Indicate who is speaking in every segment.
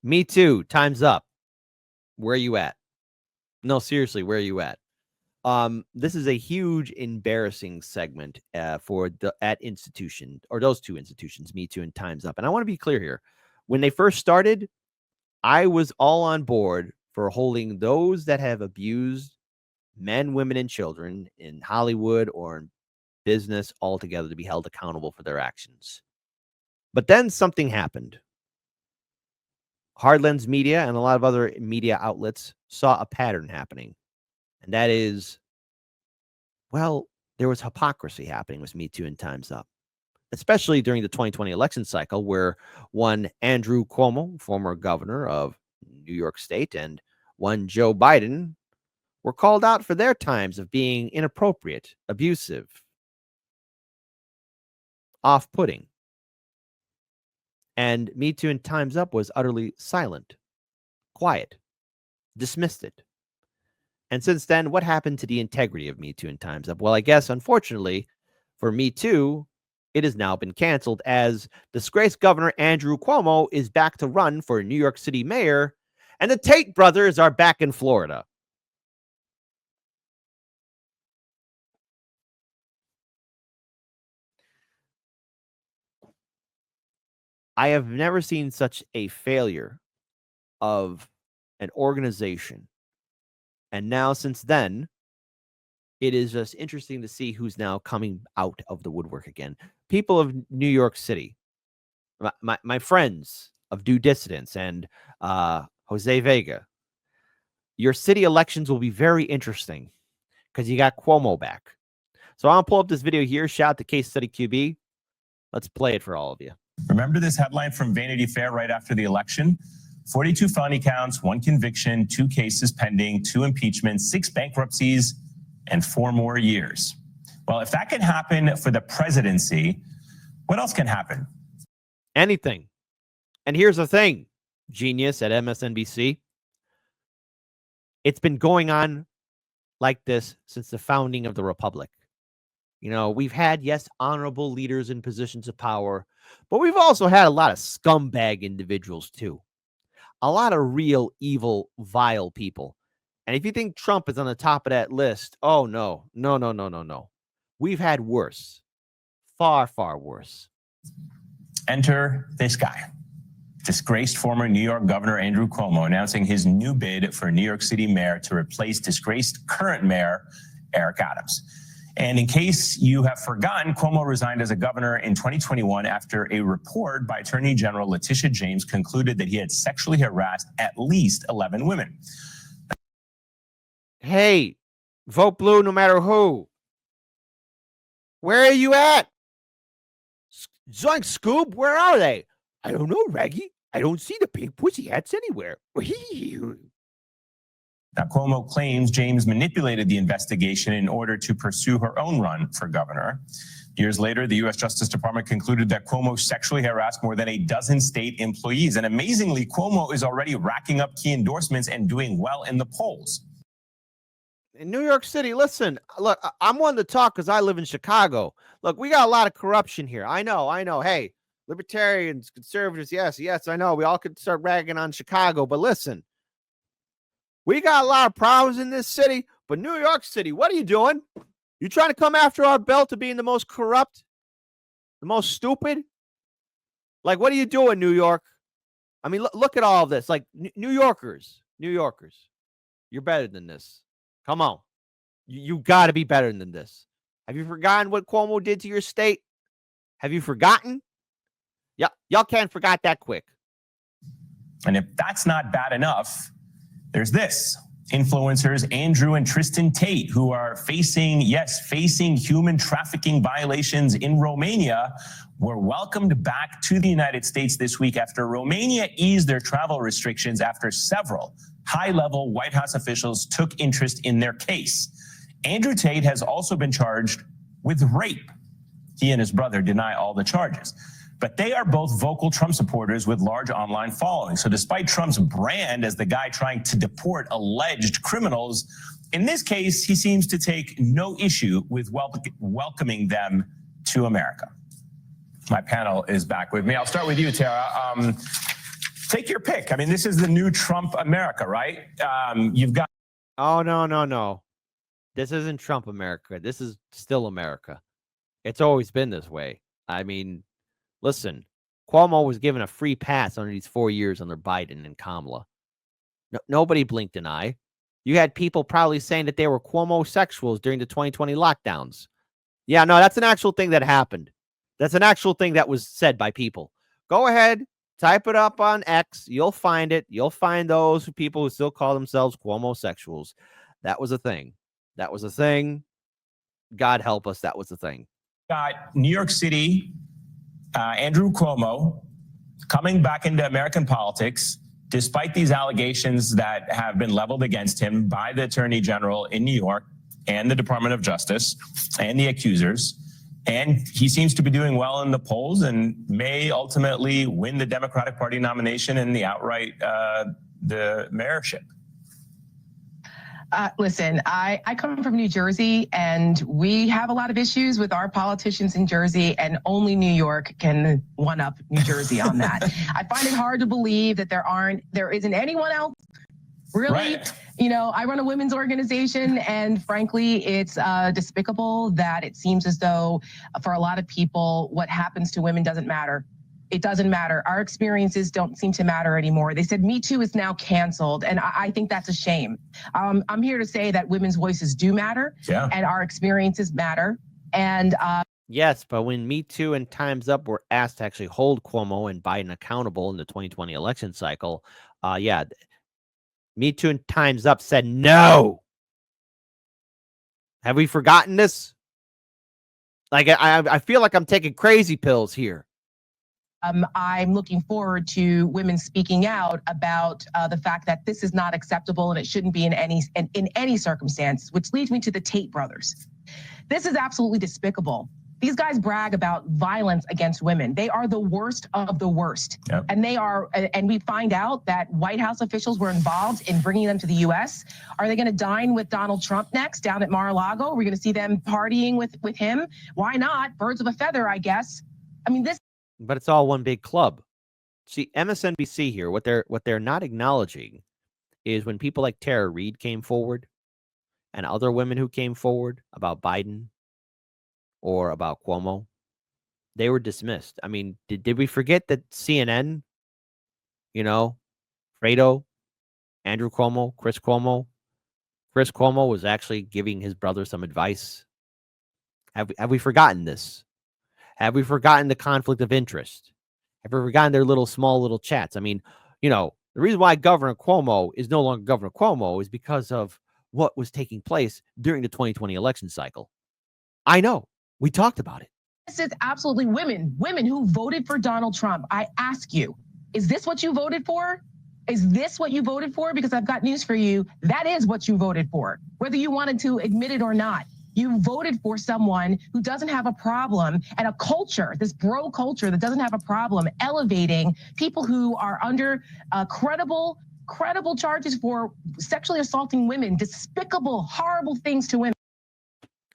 Speaker 1: Me too. Time's up. Where are you at? No, seriously, where are you at? This is a huge embarrassing segment for at institution or those two institutions, Me Too and Time's Up. And I want to be clear here. When they first started, I was all on board for holding those that have abused men, women, and children in Hollywood or in business altogether to be held accountable for their actions. But then something happened. Hardlands Media and a lot of other media outlets saw a pattern happening. And that is, well, there was hypocrisy happening with Me Too and Time's Up, especially during the 2020 election cycle, where one Andrew Cuomo, former governor of New York State, and one Joe Biden were called out for their times of being inappropriate, abusive, off-putting. And Me Too and Time's Up was utterly silent, quiet, dismissed it. And since then, what happened to the integrity of Me Too and Time's Up? Well, I guess, unfortunately, for Me Too, it has now been canceled as disgraced Governor Andrew Cuomo is back to run for New York City mayor, and the Tate brothers are back in Florida. I have never seen such a failure of an organization. And now, since then, it is just interesting to see who's now coming out of the woodwork again. People of New York City, my friends of Due Dissidence and Jose Vega, your city elections will be very interesting because you got Cuomo back. So I'll pull up this video here. Shout out to Case Study QB. Let's play it for all of you.
Speaker 2: Remember this headline from Vanity Fair right after the election? 42 felony counts, 1 conviction, 2 cases pending, 2 impeachments, 6 bankruptcies, and 4 more years. Well, if that can happen for the presidency, what else can happen?
Speaker 1: Anything. And here's the thing, genius at MSNBC. It's been going on like this since the founding of the Republic. You know, we've had, yes, honorable leaders in positions of power, but we've also had a lot of scumbag individuals too. A lot of real evil, vile people. And if you think Trump is on the top of that list, oh, no. We've had worse. Far, far worse.
Speaker 2: Enter this guy. Disgraced former New York Governor Andrew Cuomo announcing his new bid for New York City mayor to replace disgraced current mayor Eric Adams. And in case you have forgotten, Cuomo resigned as a governor in 2021 after a report by Attorney General Letitia James concluded that he had sexually harassed at least 11 women.
Speaker 1: Hey, vote blue no matter who. Where are you at? Zoink Scoob, where are they? I don't know, Raggy. I don't see the pink pussy hats anywhere.
Speaker 2: Now, Cuomo claims James manipulated the investigation in order to pursue her own run for governor. Years later, the U.S. Justice Department concluded that Cuomo sexually harassed more than a dozen state employees. And amazingly, Cuomo is already racking up key endorsements and doing well in the polls.
Speaker 1: In New York City, listen, look, I'm one to talk because I live in Chicago. Look, we got a lot of corruption here. I know. Hey, libertarians, conservatives, yes, I know. We all could start ragging on Chicago, but listen. We got a lot of problems in this city, but New York City, what are you doing? You trying to come after our belt to being the most corrupt, the most stupid? Like, what are you doing, New York? I mean, look at all of this. Like, New Yorkers, you're better than this. Come on. You got to be better than this. Have you forgotten what Cuomo did to your state? Have you forgotten? Yeah, y'all can't forget that quick.
Speaker 2: And if that's not bad enough, there's this. Influencers Andrew and Tristan Tate, who are facing human trafficking violations in Romania, were welcomed back to the United States this week after Romania eased their travel restrictions after several high-level White House officials took interest in their case. Andrew Tate has also been charged with rape. He and his brother deny all the charges. But they are both vocal Trump supporters with large online followings. So despite Trump's brand as the guy trying to deport alleged criminals, in this case, he seems to take no issue with welcoming them to America. My panel is back with me. I'll start with you, Tara. take your pick. I mean, this is the new Trump America, right? You've got.
Speaker 1: Oh, no. This isn't Trump America. This is still America. It's always been this way. I mean, listen, Cuomo was given a free pass under these 4 years under Biden and Kamala. Nobody blinked an eye. You had people probably saying that they were Cuomo-sexuals during the 2020 lockdowns. Yeah, no, that's an actual thing that happened. That's an actual thing that was said by people. Go ahead, type it up on X. You'll find it. You'll find those people who still call themselves Cuomo-sexuals. That was a thing. That was a thing. God help us, that was a thing.
Speaker 2: Got New York City, Andrew Cuomo coming back into American politics, despite these allegations that have been leveled against him by the Attorney General in New York and the Department of Justice and the accusers. And he seems to be doing well in the polls and may ultimately win the Democratic Party nomination and the outright the mayorship.
Speaker 3: Listen, I come from New Jersey, and we have a lot of issues with our politicians in Jersey, and only New York can one-up New Jersey on that. I find it hard to believe that there isn't anyone else. Really, right. You know, I run a women's organization, and frankly, it's despicable that it seems as though for a lot of people, what happens to women doesn't matter. It doesn't matter. Our experiences don't seem to matter anymore. They said Me Too is now canceled, and I think that's a shame. I'm here to say that women's voices do matter, and our experiences matter. And
Speaker 1: yes, but when Me Too and Time's Up were asked to actually hold Cuomo and Biden accountable in the 2020 election cycle, Me Too and Time's Up said no. Have we forgotten this? Like, I feel like I'm taking crazy pills here.
Speaker 3: I'm looking forward to women speaking out about the fact that this is not acceptable and it shouldn't be in any circumstance, which leads me to the Tate brothers. This is absolutely despicable. These guys brag about violence against women. They are the worst of the worst. Yep. And we find out that White House officials were involved in bringing them to the U.S. Are they going to dine with Donald Trump next down at Mar-a-Lago? We're going to see them partying with him. Why not? Birds of a feather, I guess. I mean, this.
Speaker 1: But it's all one big club. See, MSNBC here, what they're not acknowledging is when people like Tara Reid came forward and other women who came forward about Biden or about Cuomo, they were dismissed. I mean, did we forget that CNN, Fredo, Andrew Cuomo, Chris Cuomo was actually giving his brother some advice? Have we forgotten this? Have we forgotten the conflict of interest? Have we forgotten their small little chats? I mean, the reason why Governor Cuomo is no longer Governor Cuomo is because of what was taking place during the 2020 election cycle. I know. We talked about it.
Speaker 3: This is absolutely women who voted for Donald Trump. I ask you, is this what you voted for? Is this what you voted for? Because I've got news for you. That is what you voted for, whether you wanted to admit it or not. You voted for someone who doesn't have a problem, and a culture, this bro culture that doesn't have a problem elevating people who are under credible charges for sexually assaulting women, despicable, horrible things to women.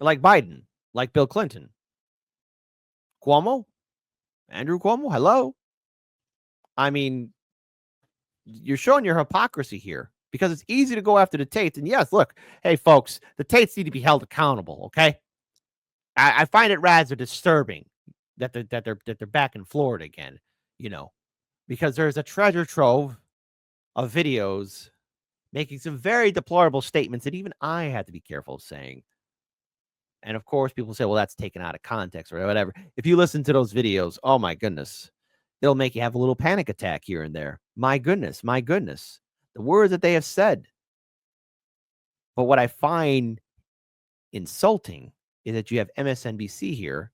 Speaker 1: Like Biden, like Bill Clinton. Cuomo? Andrew Cuomo? Hello? I mean, you're showing your hypocrisy here. Because it's easy to go after the Tates. And yes, look, hey, folks, the Tates need to be held accountable, okay? I find it rather disturbing that they're back in Florida again, because there's a treasure trove of videos making some very deplorable statements that even I had to be careful of saying. And of course, people say, well, that's taken out of context or whatever. If you listen to those videos, oh my goodness, it'll make you have a little panic attack here and there. My goodness. The words that they have said. But what I find insulting is that you have MSNBC here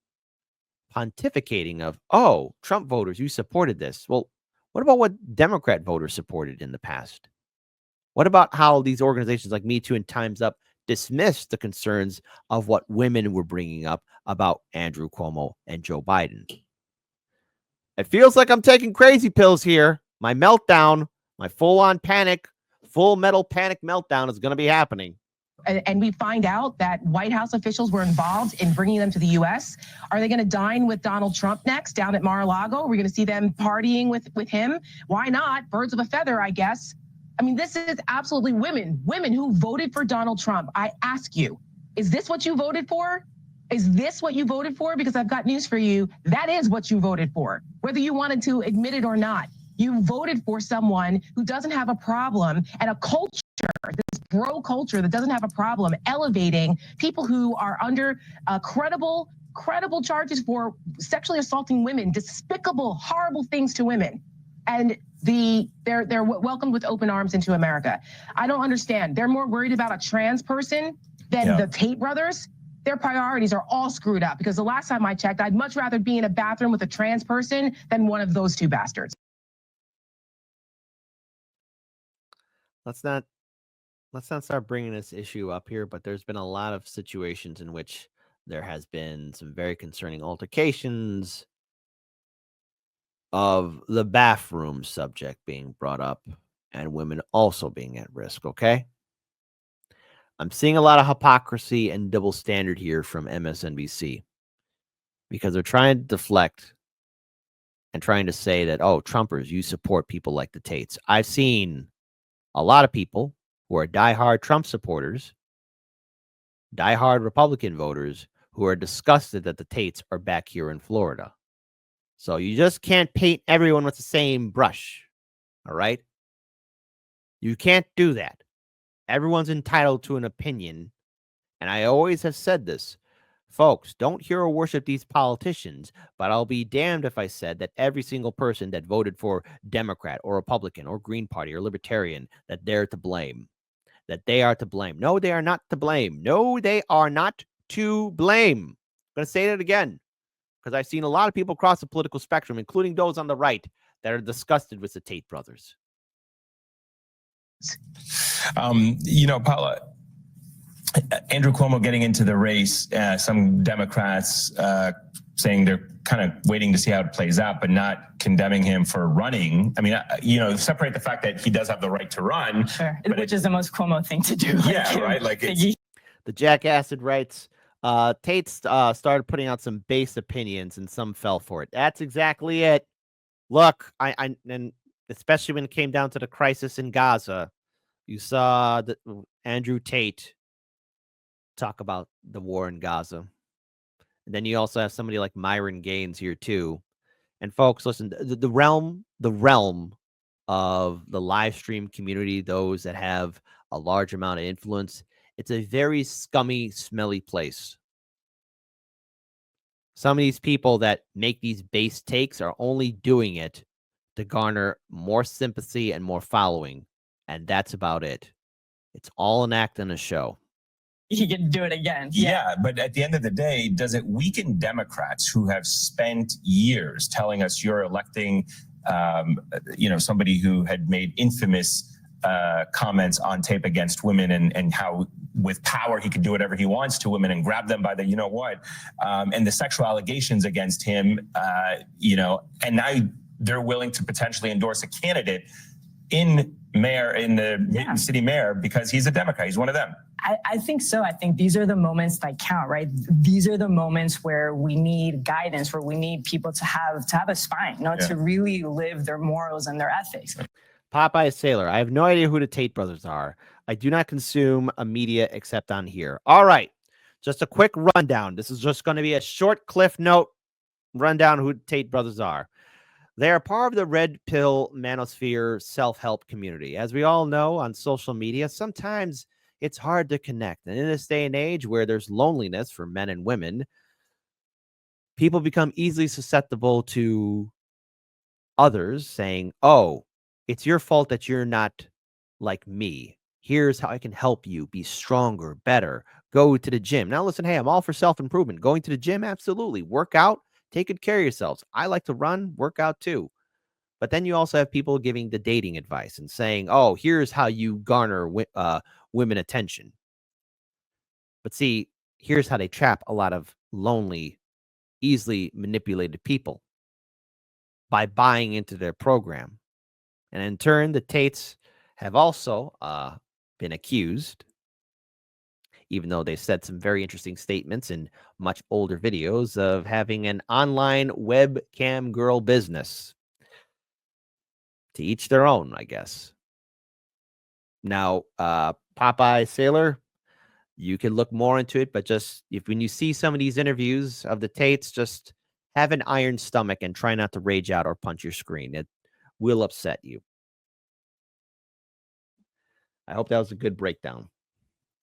Speaker 1: pontificating of, oh, Trump voters, you supported this. Well, what about what Democrat voters supported in the past? What about how these organizations like Me Too and Time's Up dismissed the concerns of what women were bringing up about Andrew Cuomo and Joe Biden? It feels like I'm taking crazy pills here. My meltdown, my full-on panic, full metal panic meltdown is going to be happening.
Speaker 3: and we find out that White House officials were involved in bringing them to the U.S., are they going to dine with Donald Trump next down at Mar-a-Lago? We're going to see them partying with him. Why not? Birds of a feather, I guess. I mean, this is absolutely women who voted for Donald Trump. I ask you, is this what you voted for? Is this what you voted for? Because I've got news for you. That is what you voted for, whether you wanted to admit it or not. You voted for someone who doesn't have a problem and a culture, this bro culture that doesn't have a problem elevating people who are under credible charges for sexually assaulting women, despicable, horrible things to women. And they're welcomed with open arms into America. I don't understand. They're more worried about a trans person than the Tate brothers. Their priorities are all screwed up, because the last time I checked, I'd much rather be in a bathroom with a trans person than one of those two bastards.
Speaker 1: Let's not start bringing this issue up here, but there's been a lot of situations in which there has been some very concerning altercations of the bathroom subject being brought up and women also being at risk, okay? I'm seeing a lot of hypocrisy and double standard here from MSNBC, because they're trying to deflect and trying to say that, oh, Trumpers, you support people like the Tates. I've seen a lot of people who are diehard Trump supporters, diehard Republican voters, who are disgusted that the Tates are back here in Florida. So you just can't paint everyone with the same brush, all right? You can't do that. Everyone's entitled to an opinion, and I always have said this. Folks, don't hero worship these politicians, but I'll be damned if I said that every single person that voted for Democrat or Republican or Green Party or Libertarian, that they're to blame. That they are to blame. No, they are not to blame. No, they are not to blame. I'm going to say that again, because I've seen a lot of people across the political spectrum, including those on the right, that are disgusted with the Tate brothers.
Speaker 2: Paula, Andrew Cuomo getting into the race, some Democrats saying they're kind of waiting to see how it plays out, but not condemning him for running. I mean, separate the fact that he does have the right to run.
Speaker 4: Sure, which is the most Cuomo thing to do.
Speaker 2: Yeah, right? Like
Speaker 1: the Jack Acid writes, Tate started putting out some base opinions and some fell for it. That's exactly it. Look, and especially when it came down to the crisis in Gaza, you saw Andrew Tate talk about the war in Gaza. And then you also have somebody like Myron Gaines here too. And folks, listen, the realm of the live stream community, those that have a large amount of influence, it's a very scummy, smelly place. Some of these people that make these base takes are only doing it to garner more sympathy and more following. And that's about it. It's all an act and a show.
Speaker 4: He can do it again.
Speaker 2: Yeah, but at the end of the day, does it weaken Democrats who have spent years telling us you're electing, somebody who had made infamous comments on tape against women and how with power he could do whatever he wants to women and grab them by the and the sexual allegations against him, and now they're willing to potentially endorse a candidate in the city mayor because he's a Democrat. He's one of them.
Speaker 4: I think so. I think these are the moments that count, right? These are the moments where we need guidance, where we need people to have a spine, to really live their morals and their ethics.
Speaker 1: Popeye Sailor, I have no idea who the Tate brothers are. I do not consume a media except on here. All right. Just a quick rundown. This is just going to be a short cliff note rundown who the Tate brothers are. They are part of the red pill manosphere self-help community. As we all know on social media, sometimes it's hard to connect. And in this day and age where there's loneliness for men and women, people become easily susceptible to others saying, oh, it's your fault that you're not like me. Here's how I can help you be stronger, better. Go to the gym. Now, listen, hey, I'm all for self-improvement. Going to the gym, absolutely. Work out, take good care of yourselves. I like to run, work out too. But then you also have people giving the dating advice and saying, oh, here's how you garner women attention. But see, here's how they trap a lot of lonely, easily manipulated people by buying into their program. And in turn, the Tates have also been accused even though they said some very interesting statements in much older videos of having an online webcam girl business. To each their own, I guess. Now, Popeye Sailor, you can look more into it, but just when you see some of these interviews of the Tates, just have an iron stomach and try not to rage out or punch your screen. It will upset you. I hope that was a good breakdown.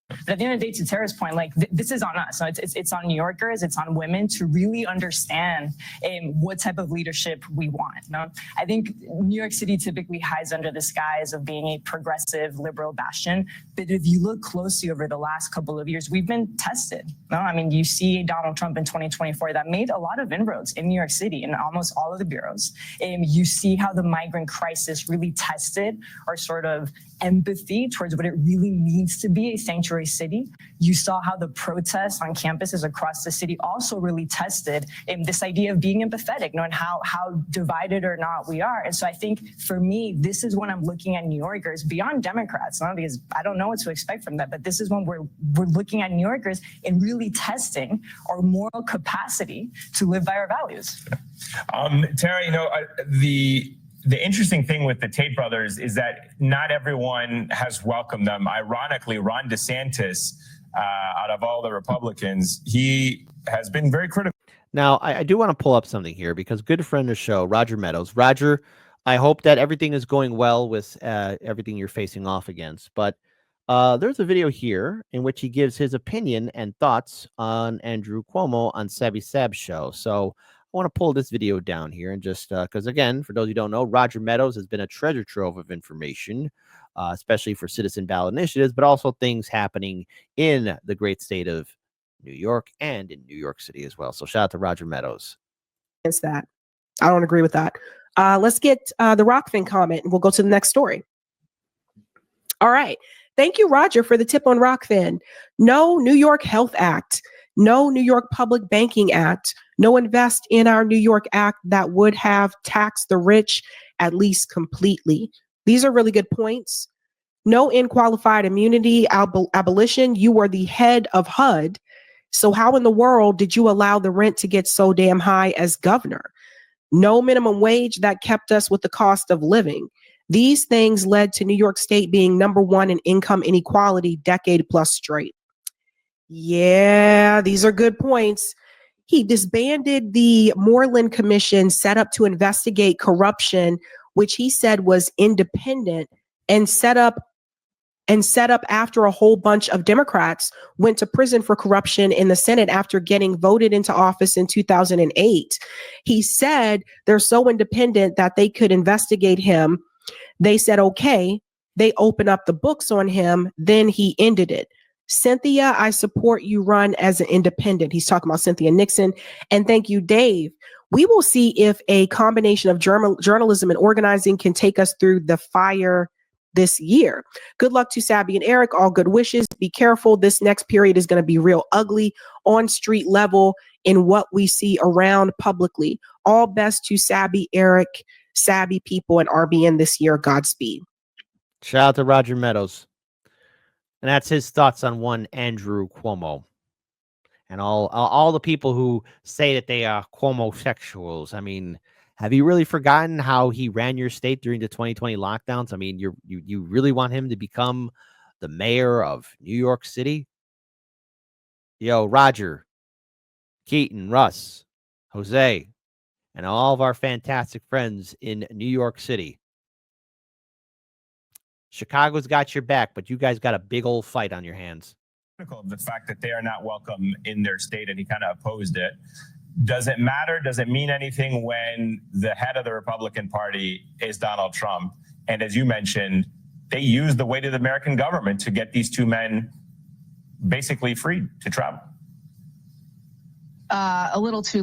Speaker 4: But at the end of the day, to Tara's point, like this is on us. So it's on New Yorkers, it's on women to really understand what type of leadership we want. No? I think New York City typically hides under the skies of being a progressive liberal bastion. But if you look closely over the last couple of years, we've been tested. No? I mean, you see Donald Trump in 2024 that made a lot of inroads in New York City in almost all of the boroughs. You see how the migrant crisis really tested our sort of empathy towards what it really means to be a sanctuary city. You saw how the protests on campuses across the city also really tested this idea of being empathetic, and how divided or not we are. And so I think for me, this is when I'm looking at New Yorkers beyond Democrats, not because I don't know what to expect from that, but this is when we're looking at New Yorkers and really testing our moral capacity to live by our values.
Speaker 2: Tara, the interesting thing with the Tate brothers is that not everyone has welcomed them. Ironically, Ron DeSantis, out of all the Republicans, he has been very critical.
Speaker 1: Now, I do want to pull up something here because good friend of the show, Roger Meadows. Roger, I hope that everything is going well with everything you're facing off against. But there's a video here in which he gives his opinion and thoughts on Andrew Cuomo on Savvy Sab's show. So I want to pull this video down here and just because, again, for those who don't know, Roger Meadows has been a treasure trove of information, especially for citizen ballot initiatives, but also things happening in the great state of New York and in New York City as well. So shout out to Roger Meadows.
Speaker 5: Against that. I don't agree with that. Let's get the Rockfin comment and we'll go to the next story. All right. Thank you, Roger, for the tip on Rockfin. No New York Health Act. No New York Public Banking Act. No Invest in Our New York Act that would have taxed the rich at least completely. These are really good points. No unqualified immunity abolition. You were the head of HUD. So how in the world did you allow the rent to get so damn high as governor? No minimum wage that kept us with the cost of living. These things led to New York State being #1 in income inequality decade plus straight. Yeah, these are good points. He disbanded the Moreland Commission set up to investigate corruption, which he said was independent and set up after a whole bunch of Democrats went to prison for corruption in the Senate after getting voted into office in 2008. He said they're so independent that they could investigate him. They said, okay, they opened up the books on him. Then he ended it. Cynthia, I support you run as an independent. He's talking about Cynthia Nixon. And thank you, Dave. We will see if a combination of journalism and organizing can take us through the fire this year. Good luck to Sabby and Eric. All good wishes. Be careful. This next period is going to be real ugly on street level in what we see around publicly. All best to Sabby, Eric, Sabby people, and RBN this year. Godspeed.
Speaker 1: Shout out to Roger Meadows. And that's his thoughts on one Andrew Cuomo. And all the people who say that they are Cuomo-sexuals. I mean, have you really forgotten how he ran your state during the 2020 lockdowns? I mean, you really want him to become the mayor of New York City? Yo, Roger, Keaton, Russ, Jose, and all of our fantastic friends in New York City. Chicago's got your back, but you guys got a big old fight on your hands.
Speaker 2: The fact that they are not welcome in their state, and he kind of opposed it. Does it matter? Does it mean anything when the head of the Republican Party is Donald Trump? And as you mentioned, they use the weight of the American government to get these two men basically free to travel.
Speaker 3: A little too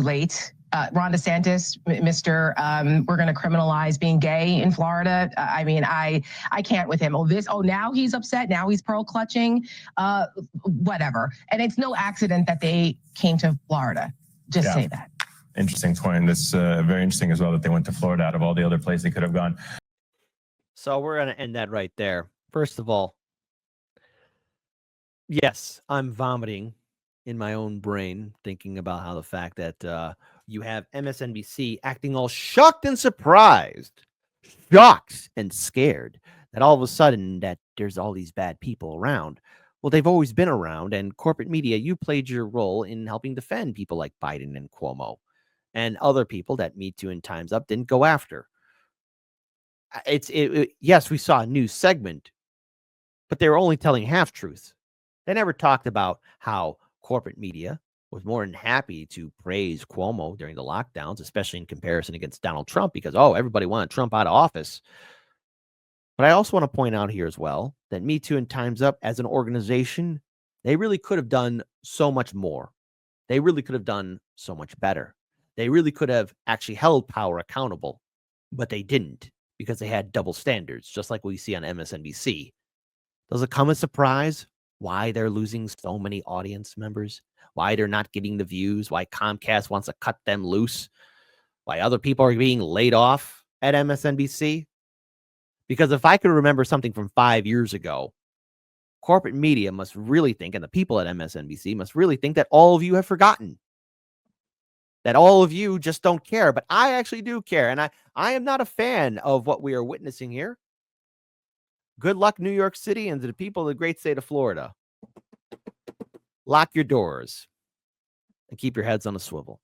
Speaker 3: late. Ron DeSantis, we're going to criminalize being gay in Florida. I mean, I can't with him. Now he's upset. Now he's pearl clutching, whatever. And it's no accident that they came to Florida. Just say that.
Speaker 2: Interesting point. That's very interesting as well that they went to Florida out of all the other places they could have gone.
Speaker 1: So we're going to end that right there. First of all, Yes, I'm vomiting in my own brain thinking about how the fact that you have MSNBC acting all shocked and surprised, shocked and scared that all of a sudden that there's all these bad people around. Well, they've always been around, and corporate media, you played your role in helping defend people like Biden and Cuomo and other people that Me Too and Time's Up didn't go after. Yes, we saw a news segment, but they were only telling half truths. They never talked about how corporate media was more than happy to praise Cuomo during the lockdowns, especially in comparison against Donald Trump, because, oh, everybody wanted Trump out of office. But I also want to point out here as well that Me Too and Time's Up as an organization, they really could have done so much more. They really could have done so much better. They really could have actually held power accountable, but they didn't because they had double standards, just like we see on MSNBC. Does it come as a surprise why they're losing so many audience members? Why they're not getting the views? Why Comcast wants to cut them loose? Why other people are being laid off at MSNBC? Because if I could remember something from 5 years ago, corporate media must really think, and the people at MSNBC must really think that all of you have forgotten. That all of you just don't care. But I actually do care. And I am not a fan of what we are witnessing here. Good luck, New York City, and to the people of the great state of Florida. Lock your doors and keep your heads on a swivel.